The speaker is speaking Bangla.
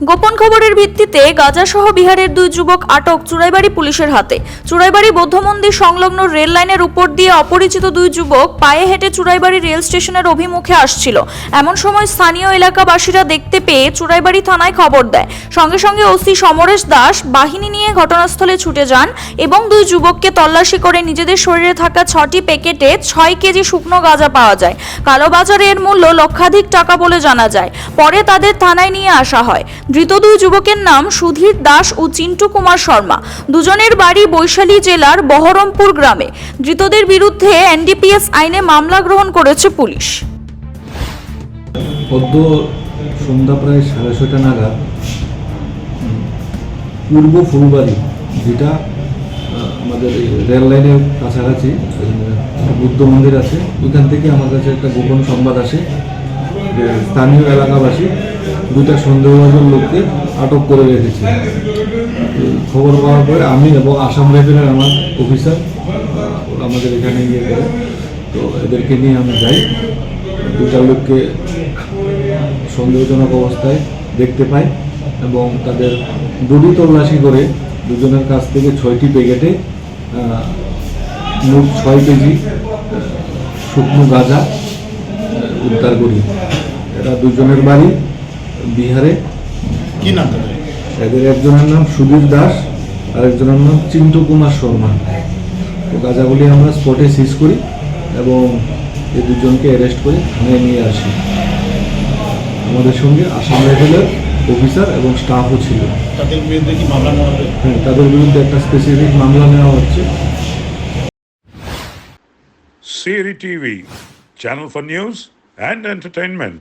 গোপন খবরের ভিত্তিতে গাঁজাসহ বিহারের দুই যুবক আটক চুড়াইবাড়ি পুলিশের হাতে। চুড়াইবাড়ি বৌদ্ধ মন্দির সংলগ্ন রেল লাইনের উপর দিয়ে অপরিচিত দুই যুবক পায়ে হেঁটে চুড়াইবাড়ি রেল স্টেশনের অভিমুখে আসছিল। এমন সময় স্থানীয় এলাকাবাসীরা দেখতে পেয়ে চুড়াইবাড়ি থানায় খবর দেয়। সঙ্গে সঙ্গে ওসি সমরেশ দাস বাহিনী নিয়ে ঘটনাস্থলে ছুটে যান এবং দুই যুবককে তল্লাশি করে নিজেদের শরীরে থাকা 6টি প্যাকেটে 6 কেজি শুকনো গাঁজা পাওয়া যায়। কালোবাজারে এর মূল্য লক্ষাধিক টাকা বলে জানা যায়। পরে তাদের থানায় নিয়ে আসা হয়। ধৃত দুই যুবকের নাম সুধীর দাস ও চিন্টু কুমার শর্মা। দুজনের বাড়ি বৈশালী জেলার বহরমপুর গ্রামে। ধৃতদের বিরুদ্ধে এনডিপিএস আইনে মামলা গ্রহণ করেছে পুলিশ। পদ্ম সন্ধ্যা প্রায় 6:30 নাগাদ পূর্ব ফুলবাড়ি, যেটা আমাদের রেল লাইনের কাছাকাছি বুদ্ধ মন্দির আছে, ওইখান থেকে আমার কাছে একটা গোপন সংবাদ আসে যে স্থানীয় এলাকাবাসী দুটা সন্দেহভাজন লোককে আটক করে রেখেছে। খবর পাওয়ার পরে আমি এবং আসাম রেফেলের আমার অফিসার আমাদের এখানে গিয়ে করে, তো এদেরকে নিয়ে আমি যাই। দুটা লোককে সন্দেহজনক অবস্থায় দেখতে পাই এবং তাদের বডি তল্লাশি করে দুজনের কাছ থেকে 6টি প্যাকেটে মোট 6 কেজি শুকনো গাঁজা উদ্ধার করি। এরা দুজনের বাড়ি বিহারে। কি নাম তাদের? এদের একজনের নাম সুধীর দাস আর একজনের নাম চিন্টু কুমার শর্মা। তো গাঁজাগুলি আমরা স্পটে সিজ করি এবং এই দুজনকে অ্যারেস্ট করে থানায় নিয়ে আসি। আমাদের সঙ্গে আসাম রেফেলের অফিসার এবং স্টাফও ছিল। তাদের বিরুদ্ধে কি মামলা নেওয়া হবে? হ্যাঁ, তাদের বিরুদ্ধে একটা স্পেসিফিক মামলা নেওয়া হচ্ছে। Siri TV, channel for news and entertainment.